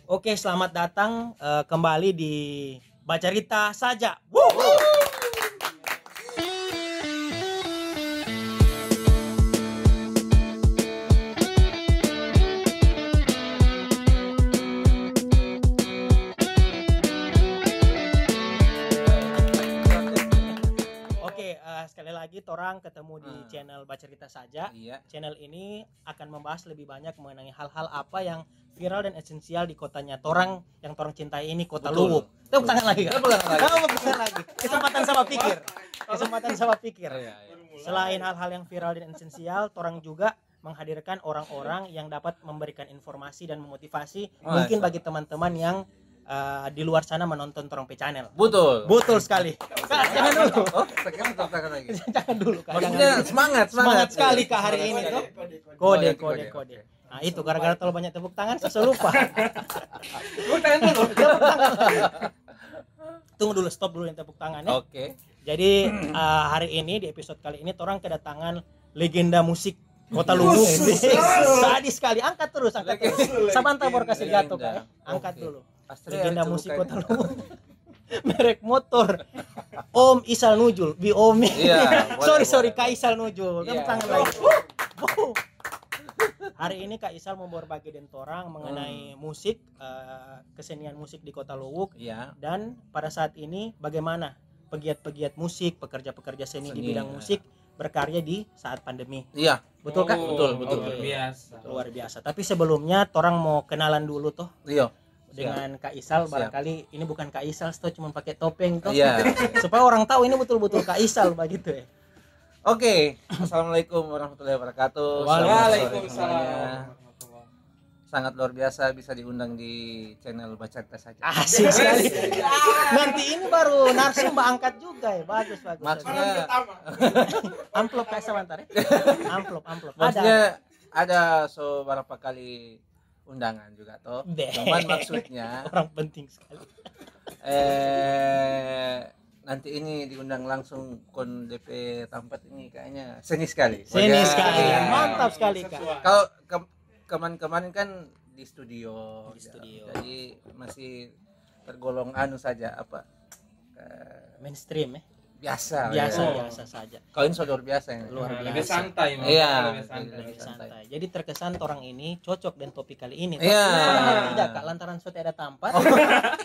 Oke, selamat datang kembali di Bacarita Saja. Oke, sekali lagi torang ketemu di channel Bacarita Saja. Iya. Channel ini akan membahas lebih banyak mengenai hal-hal apa yang viral dan esensial di kotanya torang yang torang cintai ini, Kota Betul. Luwuk. Tepuk tangan lagi, Kak. Tepuk tangan lagi. Tepuk tangan lagi. Kesempatan sama pikir. Kesempatan sama pikir. Iya. Selain hal-hal yang viral dan esensial, torang juga menghadirkan orang-orang yang dapat memberikan informasi dan memotivasi mungkin bagi teman-teman yang di luar sana menonton Torang P Channel. Betul. Betul sekali. Kak, jangan dulu. Oh, sekarang tepuk tangan lagi. Jangan dulu, Kak. Maksudnya semangat sekali Kak hari ini tuh. Kode. Kode. Nah, itu gara-gara terlalu banyak tepuk tangan saya lupa. Tepuk tangan dulu. Tunggu dulu, stop dulu yang tepuk tangan ya. Oke. Jadi hari ini di episode kali ini torang kedatangan legenda musik Kota Luwuk. Sadis sekali, angkat terus. Sabanta baru kasih gato Kak. Angkat dulu. Legenda musik Kota Luwuk. Merek motor Om Isal Nujul, Bi Omi. Iya, sorry Kak Isal Nujul. Tepuk tangan lagi. Hari ini Kak Isal mau berbagi dengan torang mengenai musik, kesenian musik di Kota Luwuk. Iya. Dan pada saat ini bagaimana pegiat-pegiat musik, pekerja-pekerja seni di bidang musik berkarya di saat pandemi. Iya. Betul Kak? Betul. Luar biasa. Tapi sebelumnya torang mau kenalan dulu toh Iya. dengan Kak Isal. Barangkali ini bukan Kak Isal, toh cuma pakai topeng toh. Iya. Supaya orang tahu ini betul-betul Kak Isal begitu ya. Oke. Assalamualaikum warahmatullahi wabarakatuh. Waalaikumsalam. Sangat luar biasa bisa diundang di channel Bacarita Saja. Asik sekali. Nanti ini baru narsum mbak angkat juga ya. Bagus. Maksudnya Amplop kayak sebentar ya. Amplop. maksudnya ada beberapa kali undangan juga toh. Deh. Cuman maksudnya Orang penting sekali. nanti ini diundang langsung kon DP tempat ini kayaknya seni sekali. Seni sekali. Iya. Mantap sekali Kak. Kalau kemarin kan di studio. Di studio. Jadi masih tergolong anu saja apa? Mainstream ya. Biasa saja. Kau ini luar biasa ya. Luar biasa. Lebih santai, Iya, lebih santai. lebih santai. Jadi terkesan orang ini cocok dan topik kali ini. Iya. Padahal tidak Kak, lantaran sudah ada tampat.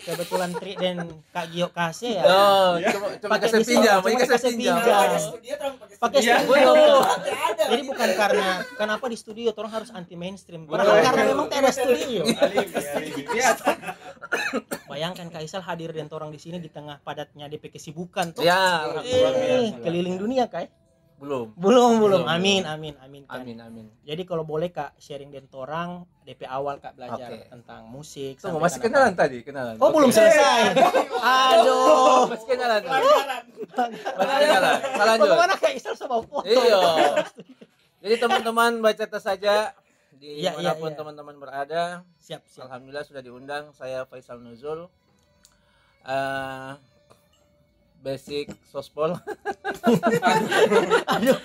Kebetulan Tri dan Kak Gio kasih ya. Oh, cuma Pakai kasih di sini, pinjam, cuma kasih kasih pinjam. pinjam. Pakai studio. Jadi bukan karena kenapa di studio orang harus anti mainstream. Padahal karena memang tidak ada studio. Bayangkan Kak Isal hadir dan orang di sini di tengah padatnya DP kesibukan tuh. Ya, Keliling dunia Kak. belum. Amin. Kan. Amin. Jadi kalau boleh Kak sharing dan torang DP awal Kak belajar tentang musik. Tunggu, sampai masih kenapa. kenalan. Oh, belum selesai. Aduh. Masih kenalan. Lanjut. Bagaimana Kak Isal sama foto? Iya. Jadi teman-teman Bacarita Saja di Iya, manapun iya. teman-teman berada, Siap. alhamdulillah sudah diundang. Saya Faisal Nuzul. Basic sospol. Aduh.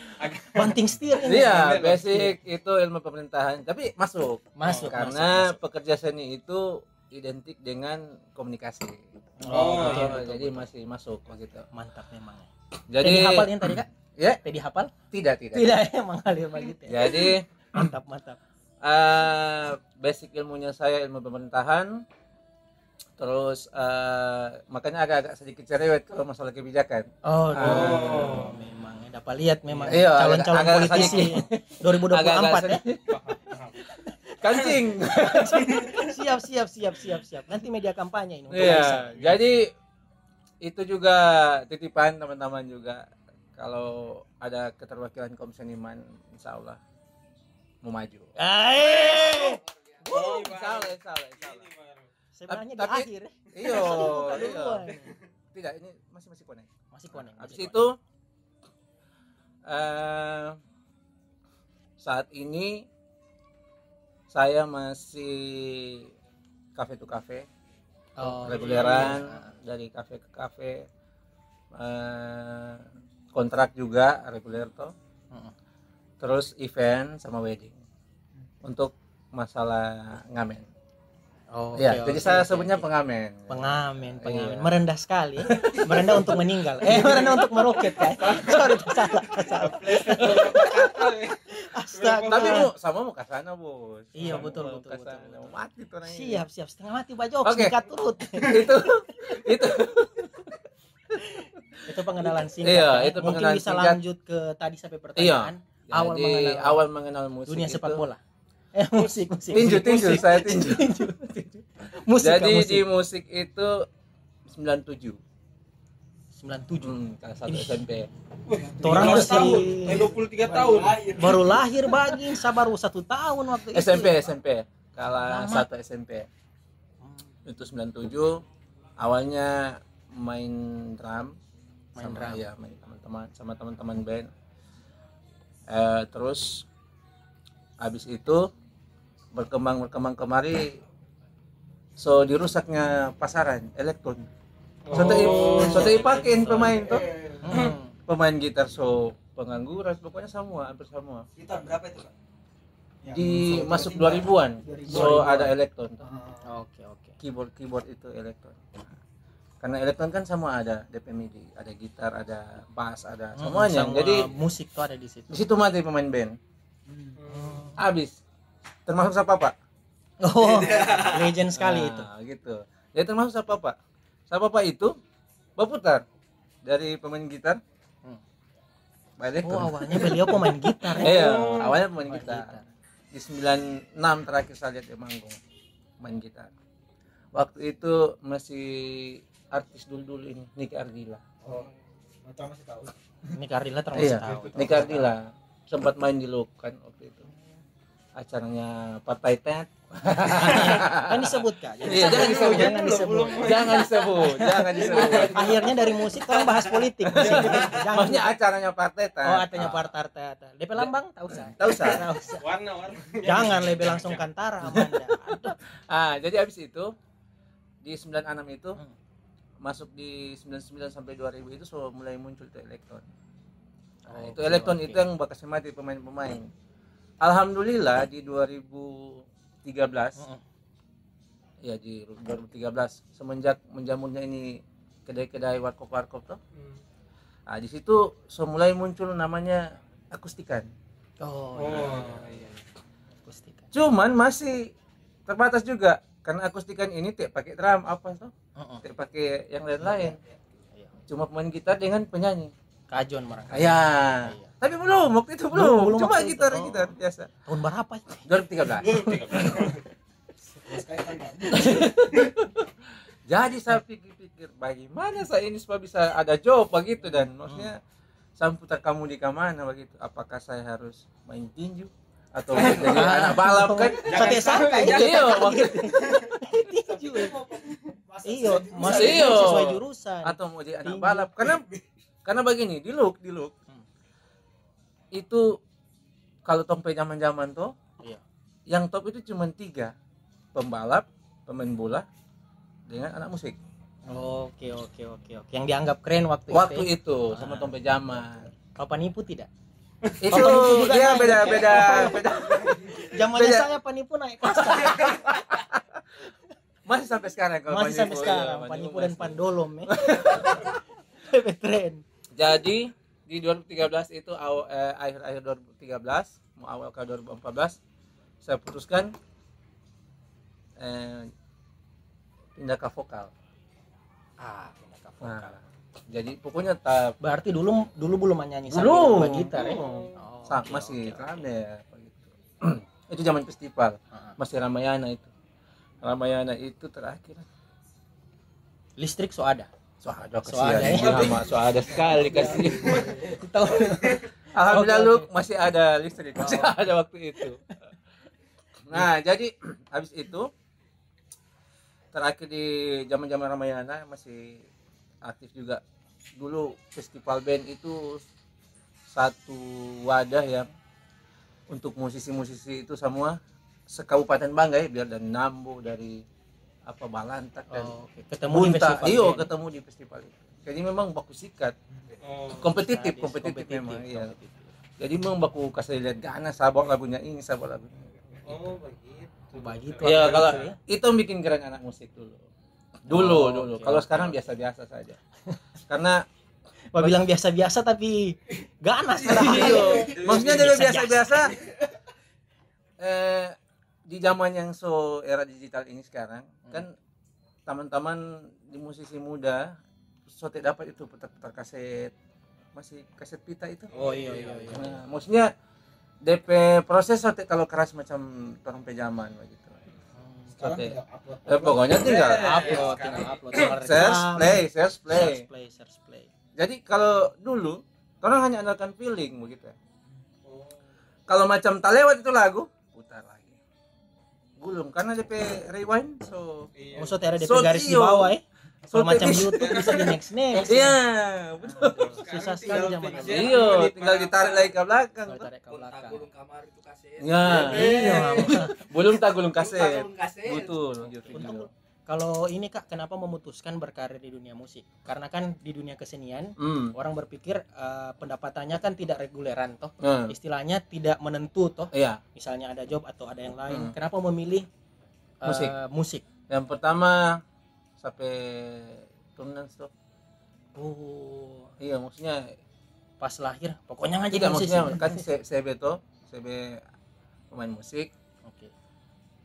Banting setir ini. Iya, basic itu ilmu pemerintahan, tapi masuk. Karena pekerja seni itu identik dengan komunikasi. Jadi masih masuk gitu. Mantap memang. Jadi Tadi hafal ini tadi Kak? ya, Tadi hafal? tidak. Tidak, emang ngalir begitu ya. Jadi Mantap. basic ilmunya saya ilmu pemerintahan. Terus makanya agak sedikit cerewet kalau masalah kebijakan. Memang dapat lihat memang Iya, calon-calon agak politisi 2024 ya. Kancing. Siap. Nanti media kampanye ini. Iya, jadi itu juga titipan teman-teman juga kalau ada keterwakilan kaum seniman, insya Allah mau maju. Insya Allah. Sebenarnya di Tapi- akhir. Iya. Buka duluan. Tidak, ini masih koneng. Masih koneng. Habis itu saat ini saya masih cafe to cafe, reguleran dari cafe ke cafe, kontrak juga reguler toh. Terus event sama wedding untuk masalah ngamen. Oh, ya, jadi saya sebutnya pengamen. Pengamen. Iya. Merendah sekali. Merendah untuk meninggal. Merendah untuk meroket kan. Sorry, salah. Astaga. Tapi sama mau ke sana, Bos. Iya, Sama betul. Mau mati tuh orang ini. Siap, setengah mati bajok, Oke. singkat turut. Itu Itu pengenalan singkat. Iya, ya. itu Mungkin pengenalan bisa singkat. lanjut ke tadi sampai pertanyaan. Jadi awal mengenal musik dunia sepak itu, bola. Musik. Tinju, saya tinju. Musik. Jadi musik. di musik itu 97. 97. Kelas 1 SMP. Orang masih 23 tahun. baru lahir Bagin, baru 1 tahun waktu itu. SMP. Kelas Lama. 1 SMP. Itu 97. Awalnya main drum. Ya, main teman-teman band. Terus habis itu berkembang kemari, so dirusaknya pasaran elektron. Soalnya pakein pemain tuh, pemain gitar, so pengangguran, pokoknya hampir semua. Gitar berapa itu, Pak? Di masuk 2000-an, so ada elektron tuh. Oke. Keyboard itu elektron. Karena elektron kan semua ada DP MIDI, ada gitar, ada bass, ada semuanya. Semua Jadi musik tuh ada di situ. di situ mati pemain band. Habis. Termasuk siapa, Pak? Oh, legend sekali itu. Gitu. Ya termasuk siapa, Pak? Siapa, Pak itu berputar dari pemain gitar. Balik. Oh, awalnya beliau pemain gitar. Iya, awalnya pemain gitar. Di 96 terakhir saya lihat dia manggung main gitar. Waktu itu masih artis dulu ini, Niki Ardila. Oh, masih tahu. Ini Kardila termasuk tahu. Niki Ardila sempat main di Look kan waktu itu. Acaranya Partai Tet. Kan disebut Kak. Iya, jangan disebut. Akhirnya dari musik orang bahas politik. Maksudnya acaranya Partai Tet. Oh, artinya partai. DP Lambang tahu sah. Tahu sah. Warna. Jangan lebih langsung Kantara Amanda. Aduh. Jadi habis itu di 96 itu masuk di 99 sampai 2000 itu so mulai muncul tuh elektron. Itu elektron itu yang bekas mati pemain-pemain. Alhamdulillah di 2013 ya di 2013 semenjak menjamurnya ini kedai-kedai warkop tuh. Nah, di situ so mulai muncul namanya akustikan. Oh iya. Akustikan. Cuman masih terbatas juga karena akustikan ini tidak pakai drum apa tuh. Tidak pakai yang lain-lain. Cuma pemain gitar dengan penyanyi. Kajon barangkali. Ya. Tapi belum, waktu itu belum. Belum Cuma waktu itu. gitar biasa. Tahun berapa itu? 2013. Jadi saya pikir bagaimana saya ini supaya bisa ada job begitu dan maksudnya saya putar kamu di kemana begitu. Apakah saya harus main tinju atau jadi anak balap kan? Sate sangka itu. Iya, waktu Tinju. Iya, masih masih sesuai jurusan. atau mau jadi anak balap karena begini di look itu kalau tompe zaman tuh Iya. yang top itu cuma 3 pembalap, pemain bola dengan anak musik Oke. Yang dianggap keren waktu itu sama tompe zaman Papa nipu tidak? itu juga dia naik. beda Zamannya Beda. saya panipu naik kelas. masih sampai sekarang kalau Masih sampai Panipu, sekarang ya, panipu Panipu dan masih. pandolom ya. Lebih keren. Jadi di 2013 itu akhir 2013 mau awal ke 2014 saya putuskan pindah ke vokal. Pindah ke vokal. Nah, jadi pokoknya Berarti dulu belum nyanyi belum sambil gitar ya. masih rame gitu. Itu zaman festival masih Ramayana itu terakhir. Listrik so ada. Ada So ada sekali kasih. Tahu. Alhamdulillah Oke. Luk masih ada listrik masih ada waktu itu. Nah jadi habis itu terakhir di zaman Ramayana masih aktif juga. Dulu festival band itu satu wadah ya untuk musisi-musisi itu semua sekabupaten Banggai biar dari Nambo dari Balantak dan Ketemu di festival. band. ketemu di festival itu. Jadi memang baku sikat kompetitif memang iya. Jadi memang baku kasih lihat gana sabar lagunya ini sabar lagunya. Oh begitu. begitu. Iya, kalau itu ya. itu yang bikin keren anak musik dulu. Oke, Kalau oke, sekarang oke. biasa-biasa saja. Karena Wah, bilang biasa-biasa tapi ganas lah. iya, maksudnya dari Biasa-biasa. biasa-biasa di zaman yang era digital ini sekarang kan teman-teman di musisi muda tidak dapat itu putar-putar kaset, masih kaset pita itu. Oh iya. Nah, maksudnya DP proses kalau keras macam orang pejaman begitu. Sekarang Oke. tinggal upload. Pokoknya tinggal Upload, tinggal upload, tinggal search rekam. play. Search play. Jadi kalau dulu orang hanya andalkan feeling begitu. Kalau macam tak lewat itu lagu, putar lagi. Belum karena DP rewind so Iya. Maksudnya ada DP So, garis di iyo. bawah ya. Kalau So, macam teknis. YouTube bisa di next. iya, betul. Susah sekali zaman dulu. Iya, tinggal ditarik lagi ke belakang. Kalau tarik ke belakang. Gulung kamar itu kaset. Ya, Iya. belum tak gulung kaset. Gulung kaset. Betul, Untung kalau ini Kak, kenapa memutuskan berkarir di dunia musik? Karena kan di dunia kesenian orang berpikir pendapatannya kan tidak reguleran toh. Istilahnya tidak menentu toh. Iya. Misalnya ada job atau ada yang lain. Kenapa memilih musik? Yang pertama sampai turunan stop. Oh, Iya, maksudnya pas lahir pokoknya ngaji tidak musisi. maksudnya kan CB tuh, CB pemain musik. Oke.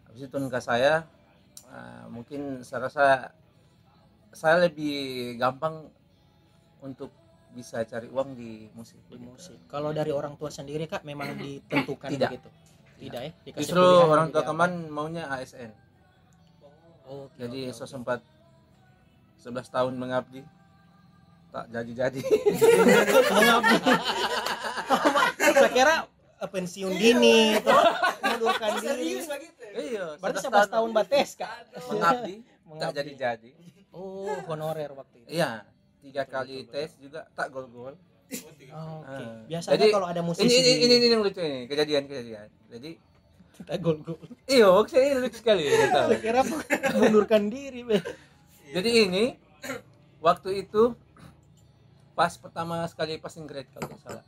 Habis itu turun ke saya mungkin saya rasa saya lebih gampang untuk bisa cari uang di musik. Di musik. Kalau dari orang tua sendiri Kak memang ditentukan Tidak. begitu. Tidak ya? Dikasih Justru pilihan orang jadi tua apa? teman maunya ASN. Oke, Jadi oke, saya oke. sempat 11 tahun mengabdi tak jadi. Mengabdi. Saya kira pensiun dini toh mengundurkan diri. Serius begitu. Iya, Berarti 11 tahun bates Kak. mengabdi tak Mengabdi. jadi. Oh, honorer waktu itu. Iya, 3 kali tes juga tak gol-gol. Oke. Ah. Biasanya Jadi, kalau ada musisi Ini yang lucu ini, kejadian. Jadi kita gol-gol. iya, maksudnya ini lucu sekali ya, tahu. Saya kira mengundurkan diri, Be. Jadi ini waktu itu pas pertama sekali passing grade kalau tidak salah.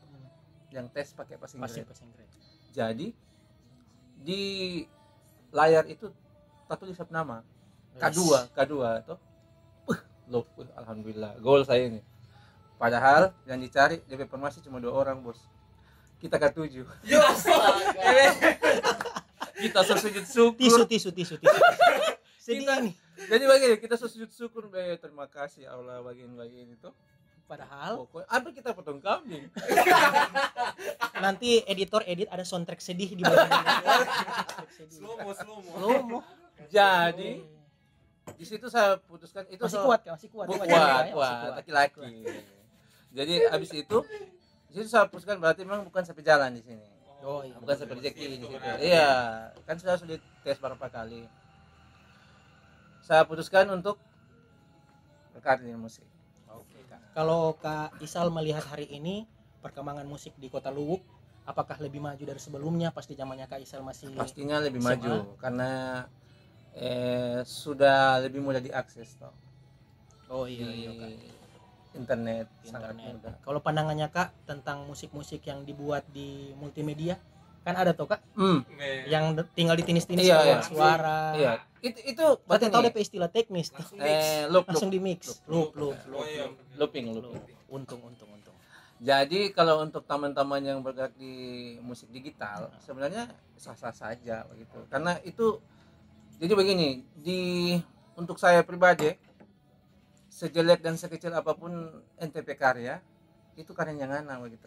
Yang tes pakai passing Passing grade. grade. Jadi di layar itu tak tulis nama. K2 tuh. Loh, alhamdulillah gol saya ini. Padahal yang dicari DP formasi cuma 2 orang, Bos. Kita K7. Yo, astaga. Kita sujud syukur. Tisu. Sedih Kita- ini. Jadi begini, kita sujud syukur, Be. Terima kasih Allah bagian-bagian itu. Padahal Pokoknya apa kita potong kambing. nanti editor edit ada soundtrack sedih di bagian ini. Slow-mo. Jadi di situ saya putuskan itu Masih kuat Kak, masih kuat. kuat, Masih kuat. kuat, laki-laki. Jadi habis itu di situ saya putuskan berarti memang bukan sampai jalan di sini. Oh iya. Bukan sampai rezeki di situ. Iya, kan sudah tes beberapa kali. Saya putuskan untuk berkarir di musik. Oke, Kak. Kalau Kak Isal melihat hari ini perkembangan musik di Kota Luwuk, apakah lebih maju dari sebelumnya pas di zamannya Kak Isal masih Pastinya lebih SMA? maju karena sudah lebih mudah diakses toh. Oh Di iya Kak. internet sangat Internet. mudah. Kalau pandangannya Kak tentang musik-musik yang dibuat di multimedia, kan ada tuh Kak yang tinggal ditinis-tinis Iya, keluar iya. suara. Iya, itu Saya berarti tahu nih, DP istilah teknis tuh. loop. Langsung di mix. Loop. Looping. Untung. Jadi kalau untuk teman-teman yang bergerak di musik digital sebenarnya sah-sah saja begitu. Karena itu jadi begini, untuk saya pribadi sejelek dan sekecil apapun NTP karya itu karya yang ngana begitu.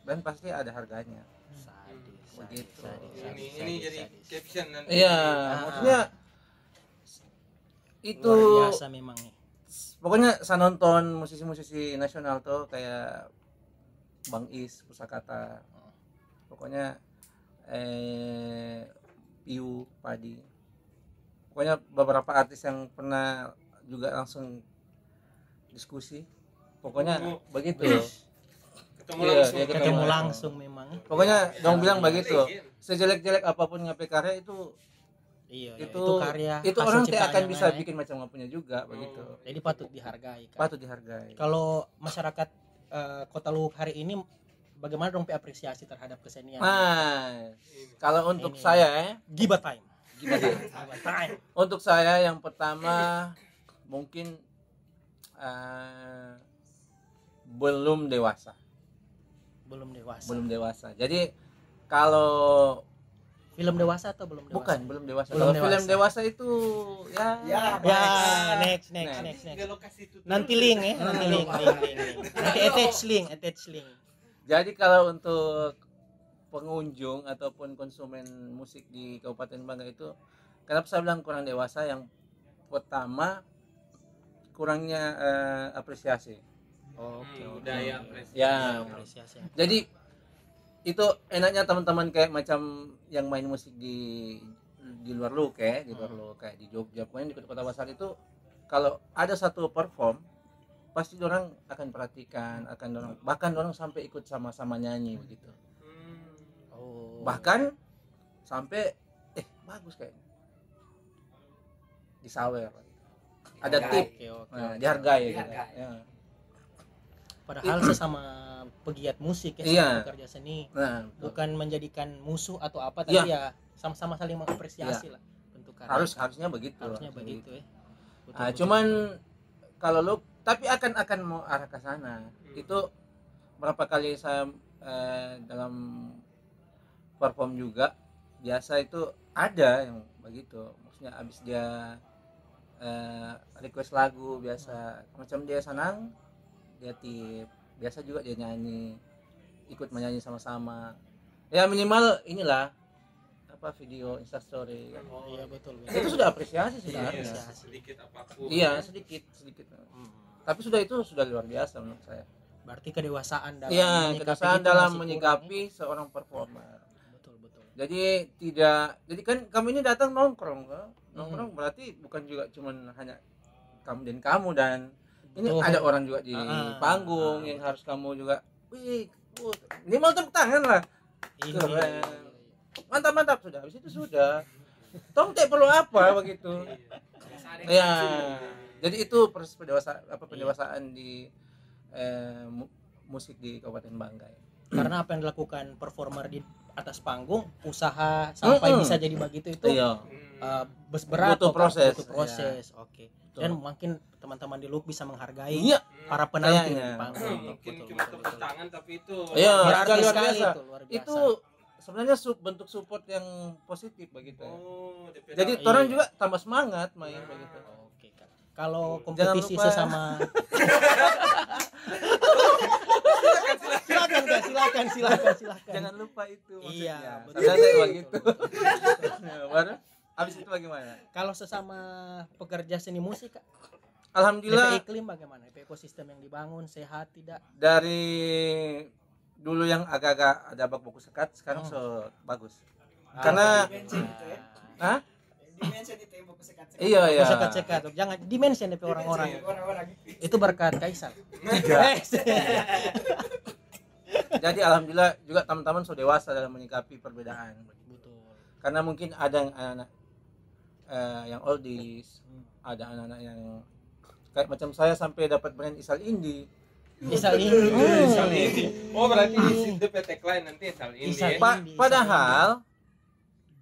Dan pasti ada harganya. Begitu. Ini jadi caption nanti. Iya, maksudnya itu luar biasa memang nih. pokoknya saya nonton musisi-musisi nasional tuh kayak Bang Is, Pusakata, pokoknya Piu, Padi, pokoknya beberapa artis yang pernah juga langsung diskusi, pokoknya begitu. Ketemu Iya, langsung. dia Ketemu langsung memang. Pokoknya dong bilang begitu, sejelek-jelek apapun ngapain karya itu Iya, itu karya. itu hasil orang ciptaan akan yang bisa mana, ya. bikin macam apanya juga begitu. Jadi patut dihargai Kak. Patut dihargai. Kalau masyarakat Kota Luwuk hari ini bagaimana dong apresiasi terhadap kesenian? Nah, kalau untuk Ini. saya Giba time. Time. Untuk saya yang pertama mungkin belum dewasa. Belum dewasa. Jadi kalau Film dewasa atau belum dewasa? bukan belum dewasa. Belum Kalau film dewasa. dewasa itu ya Ya, next. Ke lokasi itu Nanti link ya, nanti link. Nanti attach link. Jadi kalau untuk pengunjung ataupun konsumen musik di Kabupaten Bangka itu, kenapa saya bilang kurang dewasa? Yang pertama kurangnya apresiasi. Oke, budaya apresiasi. Ya. apresiasi. Jadi itu enaknya teman-teman kayak macam yang main musik di luar lu kayak kayak di Jogja, pokoknya di kota besar itu kalau ada satu perform pasti orang akan perhatikan, bahkan orang sampai ikut sama-sama nyanyi begitu. Oh. Bahkan sampai bagus kayaknya disawer, ada tip, Oke. dihargai gitu. Dihargai. Ya. Padahal sesama pegiat musik ya, Iya. sama pekerja seni, Nah, bukan menjadikan musuh atau apa, tapi ya sama-sama saling mengapresiasi lah bentuk karya. harusnya begitu. Harusnya begitu ya. Cuman kalau lu tapi akan mau arah ke sana. Itu berapa kali saya dalam perform juga biasa itu ada yang begitu. Maksudnya abis dia request lagu biasa macam dia senang dia tip, biasa juga dia nyanyi, ikut menyanyi sama-sama. Ya minimal inilah apa video Instastory kan. Iya betul. Itu sudah apresiasi Iya, sebenarnya. sedikit apapun. Iya, sedikit. Tapi sudah luar biasa menurut saya. Berarti kedewasaan dalam Iya, menyikapi kedewasaan itu dalam masih menyikapi kurang, seorang performer. ya. Betul. Jadi kan kamu ini datang nongkrong kan? Nongkrong berarti bukan juga cuman hanya kamu dan ini Betul. ada orang juga di panggung yang harus kamu juga minimal tepuk tangan lah. Iya. Keren. Mantap sudah. Habis itu sudah. Tong teh perlu apa begitu. Ya. Jadi itu proses pendewasaan di musik di Kabupaten Bangka. Karena apa yang dilakukan performer di atas panggung, usaha sampai bisa jadi begitu itu Iya. berat, Butuh proses. Oke. Dan mungkin teman-teman di Look bisa menghargai Iya. para penampil Kayaknya. di panggung. Mungkin cuma tepuk tangan tapi itu Iya, Berarti luar sekali biasa. itu, luar biasa. Itu sebenarnya bentuk support yang positif begitu. DP Jadi Iya. orang juga tambah semangat main begitu. Oke, Kak. Kalau Jangan kompetisi lupa. sesama silakan. Jangan lupa itu Iya, maksudnya. betul. Sadar saya Betul, begitu. Nah, baru habis itu bagaimana? Kalau sesama pekerja seni musik, Kak, Alhamdulillah DP iklim bagaimana? DP ekosistem yang dibangun sehat tidak? dari dulu yang agak-agak ada bak-baku sekat sekarang bagus. Karena Dimension itu ya. Hah? Dimension itu yang bagus sekat-sekat. Iya. Sekat-sekat. Jangan dimension DP orang-orang. Orang-orang. Itu berkat Kaisar. Jadi alhamdulillah juga teman-teman sudah dewasa dalam menyikapi perbedaan. Betul. Karena mungkin ada yang anak-anak yang oldies, ada anak-anak yang kayak macam saya sampai dapat brand Isal Indie. Misal ini. Isal ini. Oh berarti itu PT Klein nanti Isal ini. Isal Ya? ini. Padahal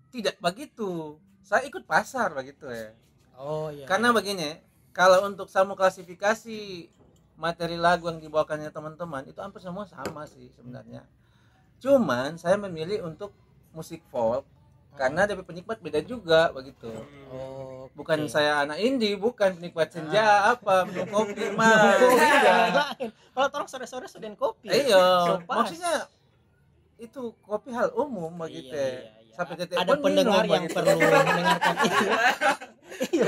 tidak begitu. Saya ikut pasar begitu ya. Oh iya. Karena begini, kalau untuk sama klasifikasi materi lagu yang dibawakannya teman-teman itu hampir semua sama sih sebenarnya. Cuman saya memilih untuk musik folk karena dari penikmat beda juga begitu. Oh, Bukan oke. saya anak indie, bukan penikmat senja apa minum kopi mah. Lain. Kalau orang sore-sore sudahin kopi. Iya, So, pas. maksudnya itu kopi hal umum begitu. Iya. Sampai tetek Ada pun pendengar minum yang begitu. perlu mendengarkan itu. Iya.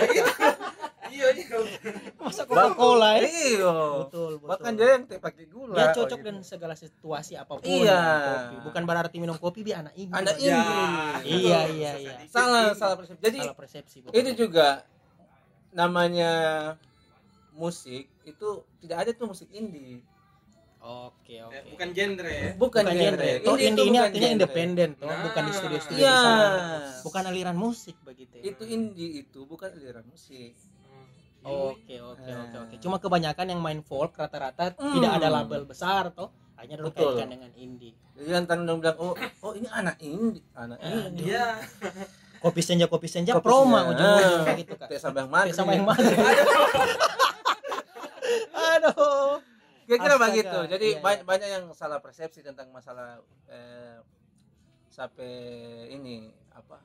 Masa Coca-Cola ya? Iya. Betul. Bahkan dia yang pakai gula. Dia cocok begitu. dengan segala situasi apapun. Iya. dengan kopi. Bukan berarti minum kopi bi anak ini. Anak Bagi- ini. Iya. Salah persepsi. Jadi Salah persepsi. betul. itu juga namanya musik itu tidak ada tuh musik indie. Oke. Bukan genre ya. Bukan genre. Toh Indie indie itu ini bukan artinya genre. independen, toh Nah. bukan di studio-studio Iya. di sana. Bukan aliran musik begitu. Ya? Itu indie itu bukan aliran musik. Oke. Cuma kebanyakan yang main folk rata-rata tidak ada label besar toh, hanya Betul. dikaitkan dengan indie. Jadi kan tandang bilang oh ini anak indie, anak indie. Iya. kopi senja Proma ujung-ujung kayak gitu Kak. Teh sama yang mana? Teh sama yang mana? Aduh. Kira-kira Astaga. begitu. Jadi Iya. banyak yang salah persepsi tentang masalah sampai ini apa?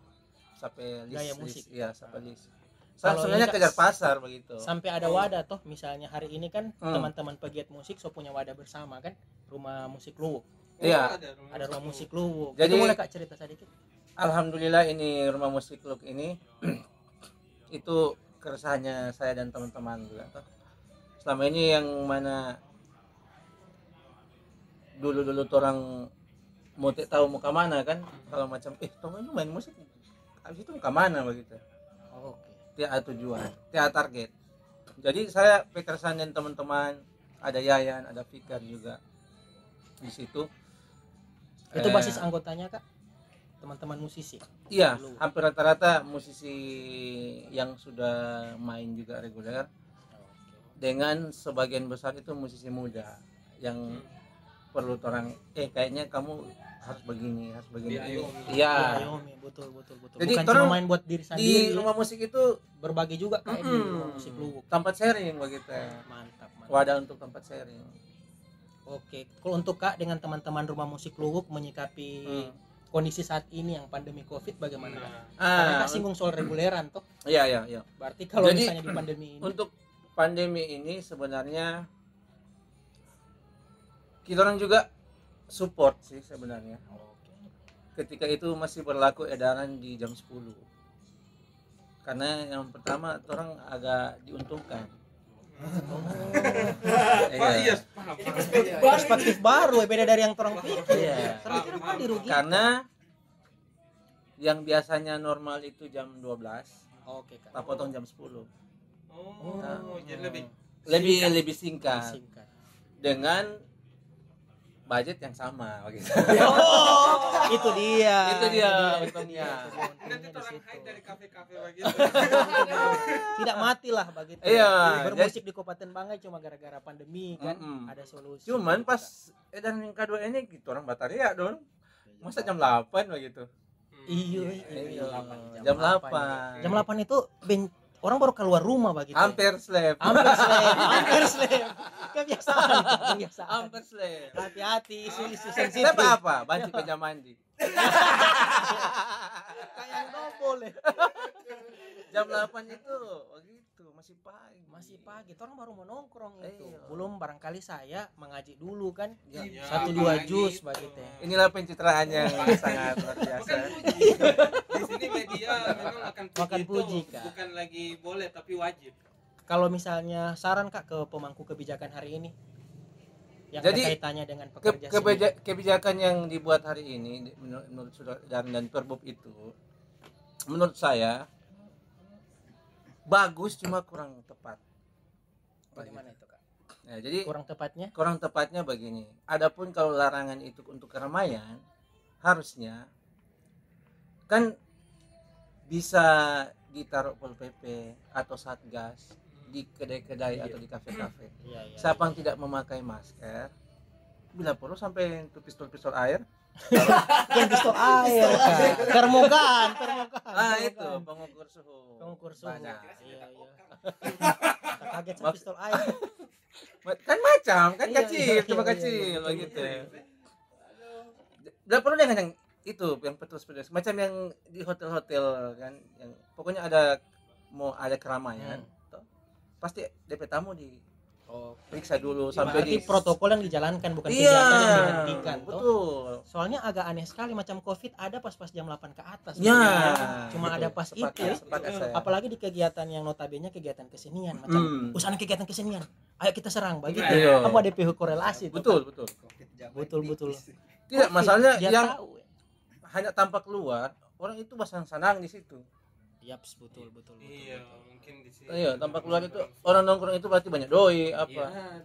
Sampai Gaya list, musik. iya, sampai list. Kalau Sebenarnya ini, Kak, kejar pasar begitu. Sampai ada wadah toh, misalnya hari ini kan Hmm. teman-teman pegiat musik so punya wadah bersama kan, rumah musik Luwuk. Iya. Ada rumah musik Luwuk. Jadi- Itu boleh Kak cerita sedikit? Alhamdulillah ini rumah musik Luk ini itu keresahannya saya dan teman-teman juga toh. Selama ini yang mana dulu orang mau tahu mau ke mana kan, kalau macam toh ini main musik habis itu mau ke mana begitu. Oke. Tidak ada tujuan, tidak ada target. Jadi saya Petersan dan teman-teman, ada Yayan, ada Fikar juga di situ. Itu basis anggotanya Kak? Teman-teman musisi. Iya, Dulu. hampir rata-rata musisi yang sudah main juga reguler. Dengan sebagian besar itu musisi muda yang perlu orang kayaknya kamu harus begini. Diayomi. Iya. Ayomi, betul. Jadi Bukan orang cuma main buat diri Di sendiri, rumah musik itu berbagi juga kayak di rumah musik Luwuk. tempat sharing begitu. Mantap. Wadah untuk tempat sharing. Oke, kalau untuk Kak dengan teman-teman rumah musik Luwuk menyikapi kondisi saat ini yang pandemi Covid bagaimana Kak? Karena Kak singgung soal reguleran toh. Iya. Berarti kalau Jadi, misalnya di pandemi ini Untuk pandemi ini sebenarnya kita orang juga support sih sebenarnya. Ketika itu masih berlaku edaran di jam 10. Karena yang pertama orang agak diuntungkan. Iya, paham. perspektif baru beda dari yang orang pikir. Iya. Orang kira Kak dirugikan. Karena yang biasanya normal itu jam 12, Oke Kak. tak potong jam 10. Oh, jadi lebih Lebih singkat Singkat. dengan budget yang sama begitu. Oh, itu dia. Itu dia untungnya. untungnya. nanti Untungnya di orang situ. hide dari kafe-kafe begitu. Tidak matilah begitu. Iya, Bermusik di Kabupaten Banggai cuma gara-gara pandemi kan. Mm-mm. Ada solusi. Cuman gitu, pas Kak. edaran yang kedua ini gitu orang Bataria dong. Masa jam 8 begitu. Iya, Iya, jam jam 8. 8. Jam 8 itu orang baru keluar rumah begitu. Hampir slap. Hampir slave. Kebiasaan. Hampir slap. Hati-hati isu-isu sensitif. Slap apa? Banci peja mandi. Kayak nggak boleh. Jam 8 itu begitu, masih pagi. Masih pagi, orang baru mau nongkrong itu. Iya. Belum barangkali saya mengaji dulu kan. Ya. Iya, 1-2 apalagi jus itu. begitu. Inilah pencitraan yang sangat luar biasa. Bukan puji. Di sini media memang akan puji, Makan itu puji, Kak. bukan lagi boleh tapi wajib. Kalau misalnya saran Kak ke pemangku kebijakan hari ini yang Jadi, ada kaitannya dengan pekerja seni. Kebijakan yang dibuat hari ini menurut Saudara dan Perbup itu menurut saya bagus cuma kurang tepat. Bagaimana itu Kak? Nah, jadi Kurang tepatnya? begini. Adapun kalau larangan itu untuk keramaian harusnya kan bisa ditaruh Pol PP atau Satgas di kedai-kedai atau di kafe-kafe. Iya. Siapa yang tidak memakai masker bila perlu sampai itu pistol air. Bukan pistol air Kak. Termogan. Itu pengukur suhu. Pengukur suhu. Banyak. Iya. Tak kaget sama pistol air. Kan macam kan Iya, kecil, iya, cuma iya, kecil iya, begitu. iya. Tidak perlu dengan yang itu yang pedes-pedes macam yang di hotel-hotel kan yang pokoknya mau ada keramaian toh, pasti DP tamu periksa dulu sampai Berarti protokol yang dijalankan bukan iya, kegiatan yang dihentikan toh. betul. Soalnya agak aneh sekali macam Covid ada pas jam 8 ke atas. Ya, Cuma betul. ada pas Sepakat itu. saya. Apalagi di kegiatan yang notabene kegiatan kesenian macam usaha kegiatan kesenian. Ayo kita serang begitu. Iya. Apa DPH korelasi tuh, Betul, Kak? betul. Betul. Tidak, masalahnya Dia yang tahu. hanya tampak keluar, orang itu senang di situ. Yaps, betul. Iya, mungkin di sini. Iya, tampak keluar itu orang nongkrong itu berarti banyak doi apa. Iya.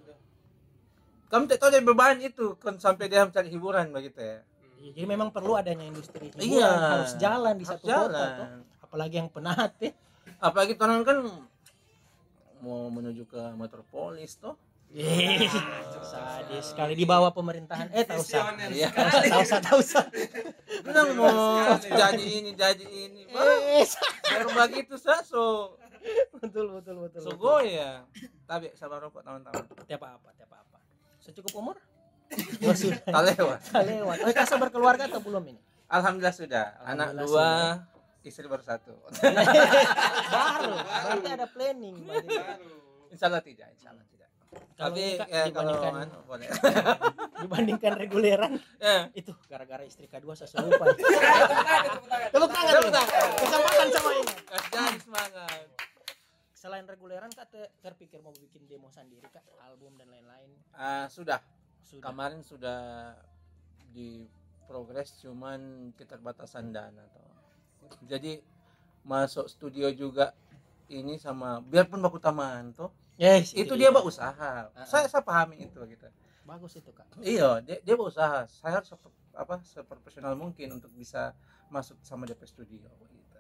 Kamu tidak tahu dari beban itu kan sampai dia mencari hiburan begitu ya. Iya, jadi memang perlu adanya industri hiburan Iya. harus jalan di Harus satu kota jalan. tuh. Apalagi yang penat ya. Apalagi orang kan mau menuju ke metropolis toh. Sadis sekali di bawah pemerintahan. Tak usah. Visioner Iya. sekali. Tak usah. bilang mau jadi ini baru begitu so betul. ya. Tapi sabar rokok teman-teman. Tiap apa? Secukup umur? Oh, sudah. Tak lewat. Oh, Kasa berkeluarga atau belum ini? Alhamdulillah sudah. Anak Alhamdulillah 2, istri baru 1. Baru. Berarti ada planning. Insyaallah tidak. Kalau Tapi Kak, ya kalau dibandingkan boleh. dibandingkan reguleran Ya. itu gara-gara istri kedua saya lupa. Tepuk tangan. Kesempatan sama ini. Jadi semangat. Selain reguleran Kak terpikir mau bikin demo sendiri Kak, album dan lain-lain. Sudah. Sudah. Kemarin sudah di progres cuman keterbatasan dana toh. Jadi masuk studio juga ini sama biarpun baku taman toh. Yes, Itu dia berusaha. Saya pahami itu gitu. bagus itu Kak. Iya, dia berusaha. Saya harus seprofesional mungkin untuk bisa masuk sama DP studio gitu.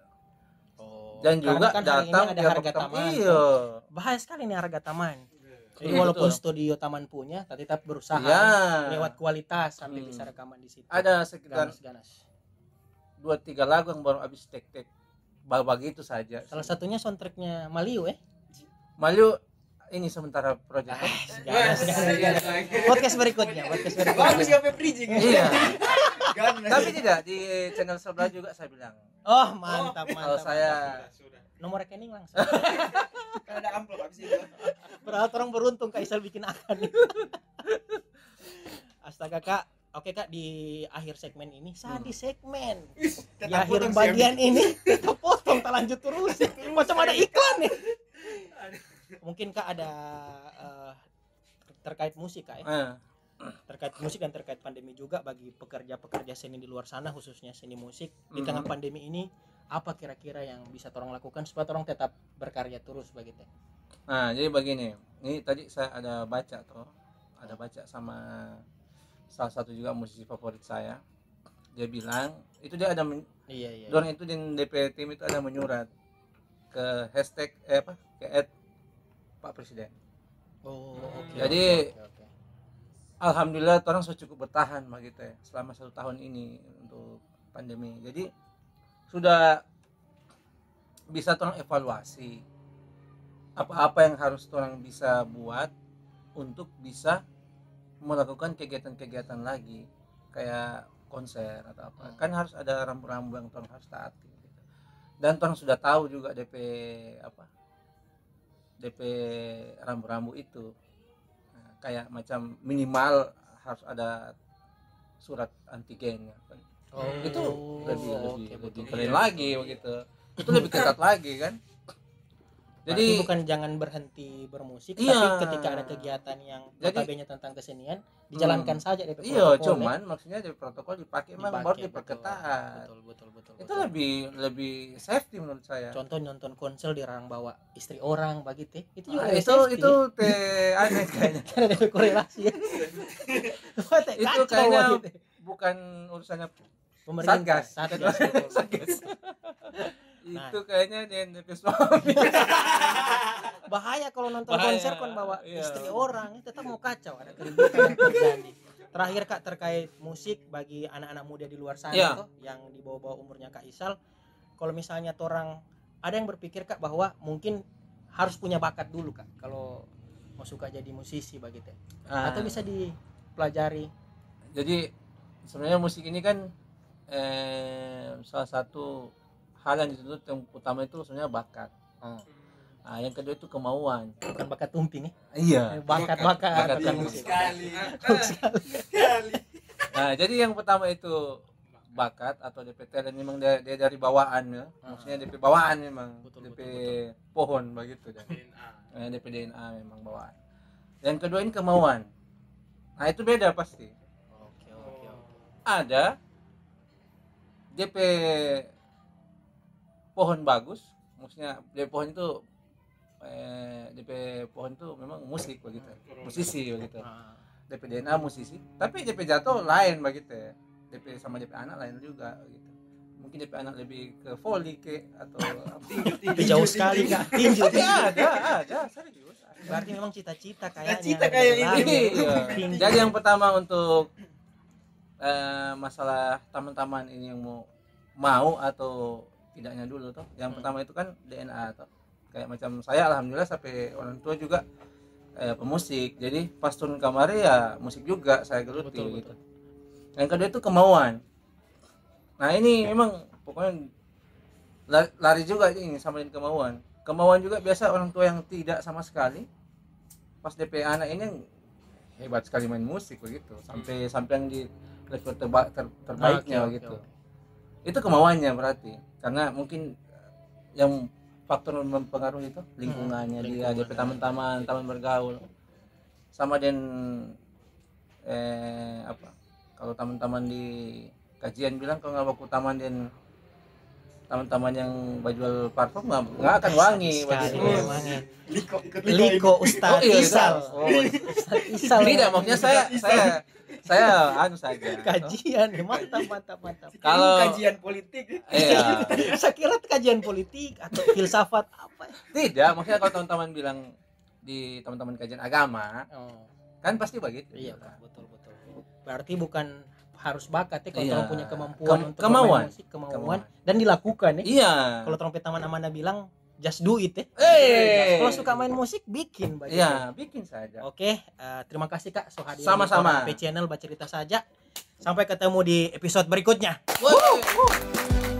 Dan juga Karena kan hari ini datang ada biar harga baku taman. Iya. Bahaya sekali nih harga taman. Jadi Iya, walaupun betul. studio taman punya, tapi tetap berusaha Iya. lewat kualitas sampai bisa rekaman di situ. Ada sekitar ganas. 2-3 lagu yang baru habis take begitu saja. Salah satunya soundtracknya Maliu Malu ini sementara proyek. Ganas. Podcast berikutnya. Bagus ya bridging. Iya. Ganas. Tapi tidak di channel sebelah juga saya bilang. Oh, mantap. Kalau saya Nomor rekening langsung. Kan ada amplop habis itu. Padahal orang beruntung Kak Isal bikin akan. Astaga Kak. Oke Kak, di akhir segmen ini di segmen. Di akhir bagian ini kita potong, tak lanjut terus. Macam ada iklan nih. Mungkin Kak ada terkait musik Kak ya. Terkait musik dan terkait pandemi juga bagi pekerja-pekerja seni di luar sana, khususnya seni musik di tengah pandemi ini, apa kira-kira yang bisa orang lakukan supaya orang tetap berkarya terus begitu? Nah, jadi begini. Ini tadi saya ada baca sama salah satu juga musisi favorit saya. Dia bilang, itu dia ada Iya. Dorang itu di DP tim itu ada menyurat ke hashtag ke @Pak Presiden. Oh, oke. Jadi, oke. Alhamdulillah orang sudah cukup bertahan begitu ya selama 1 tahun ini untuk pandemi. Jadi sudah bisa orang evaluasi apa yang harus orang bisa buat untuk bisa melakukan kegiatan-kegiatan lagi kayak konser atau apa. Kan harus ada rambu-rambu yang orang harus taati gitu. Dan orang sudah tahu juga DP rambu-rambu itu. Kayak macam minimal harus ada surat antigen ya kan. Itu lebih keren lagi begitu. Itu lebih ketat lagi kan. Jadi Jadi bukan jangan berhenti bermusik, Iya. tapi ketika ada kegiatan yang notabene tentang kesenian dijalankan saja DP iya, protokol, cuman maksudnya dari protokol dipakai memang baru diperketat. Betul. Itu lebih safety menurut saya. Contoh nonton konser dilarang bawa istri orang begitu. Itu juga Itu aneh kayaknya. karena ada korelasi ya. Itu kayaknya bukan urusannya pemerintah. Satgas. Satgas. Nah. Itu kayaknya di NDP suami. Bahaya kalau nonton Bahaya, konser kon bawa iya. istri orang, tetap mau kacau, ada keributan yang terjadi. Terakhir Kak, terkait musik bagi anak-anak muda di luar sana Iya. tuh yang di bawah umurnya Kak Isal, kalau misalnya orang ada yang berpikir Kak bahwa mungkin harus punya bakat dulu Kak kalau mau suka jadi musisi begitu. Atau bisa dipelajari. Jadi sebenarnya musik ini kan salah satu hal yang dituntut yang utama itu sebenarnya bakat. Nah, yang kedua itu kemauan. Bukan bakat tumping ya. Iya. Bakat Bakat bukan tinggi. musik. Sekali. Nah, jadi yang pertama itu bakat atau DP talent memang dia dari bawaan ya. Maksudnya DP bawaan memang. Betul, DP betul. pohon begitu dan. DP DNA memang bawaan. Yang kedua ini kemauan. Nah, itu beda pasti. Oke. Ada DP pohon bagus, maksudnya DP pohon itu DP pohon itu memang musik begitu, musisi begitu. DP DNA musisi, tapi DP jatuh lain begitu ya. DP sama DP anak lain juga gitu. Mungkin DP anak lebih ke volley atau Itu jauh sekali Kak. Tinju. Tapi ada serius. Berarti memang cita-cita kayaknya. Cita kayak ini. Iya. Jadi yang pertama untuk masalah teman-teman ini yang mau atau tidaknya dulu toh. Yang pertama itu kan DNA toh. Kayak macam saya alhamdulillah sampai orang tua juga pemusik. Jadi pas turun kamari ya musik juga saya geluti Betul, gitu. Yang kedua itu kemauan. Nah ini memang pokoknya lari juga ini samain kemauan. Kemauan juga biasa orang tua yang tidak sama sekali. Pas DP anak ini yang hebat sekali main musik begitu. Sampai yang di level terbaiknya Oke, gitu. oke. Itu kemauannya berarti. Karena mungkin yang faktor mempengaruhi itu lingkungannya dia, DP teman-teman bergaul. Sama dengan kalau teman-teman di kajian bilang kalau nggak baku taman dan teman-teman yang jual parfum nggak akan wangi Sekali, begitu. memang ya. Liko Liko Ustaz iya, Isal. Ustaz. Isal. Tidak, maksudnya saya anu saja. Kajian, mantap. Kalau- kajian politik. Iya. Saya kira kajian politik atau filsafat apa. Tidak, maksudnya kalau teman-teman bilang di teman-teman kajian agama Oh, kan pasti begitu. iya betul. Berarti bukan harus bakat ya kalau Iya. orang punya kemampuan untuk Kemauan. bermain musik, kemauan dan dilakukan ya. Iya. Kalau trompet taman Amanda bilang just do it ya. Eh. Kalau suka main musik bikin begitu. Iya, bikin saja. Oke, terima kasih Kak Sohadi. Sama-sama. Channel Bacerita Saja. Sampai ketemu di episode berikutnya. Woi.